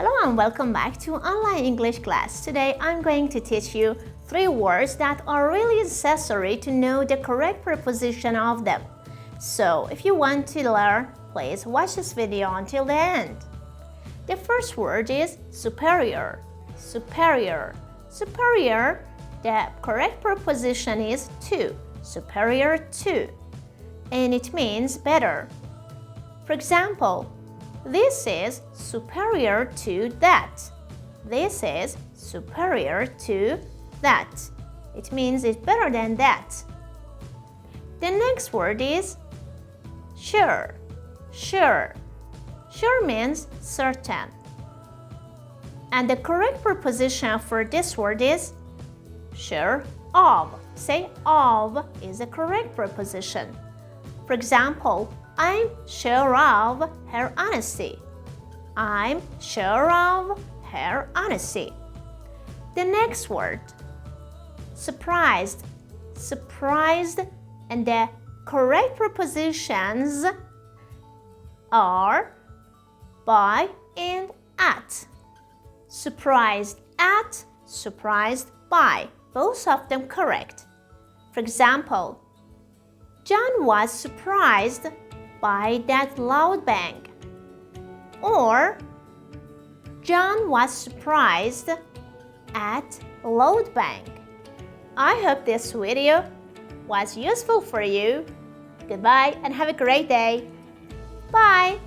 Hello and welcome back to online English class. Today I'm going to teach you 3 words that are really necessary to know the correct preposition of them. So if you want to learn, please watch this video until the end. The first word is superior. Superior. Superior, the correct preposition is to. Superior to. And it means better. For example, this is superior to that. This is superior to that. It means it's better than that. The next word is sure. Sure. Sure means certain. And the correct preposition for this word is sure of. Say of is the correct preposition. For example, I'm sure of her honesty. I'm sure of her honesty. The next word, surprised. Surprised, and the correct prepositions are by and at. Surprised at, surprised by. Both of them correct. For example, John was surprised by that loud bang. Or John was surprised at a loud bang. I hope this video was useful for you. Goodbye and have a great day. Bye.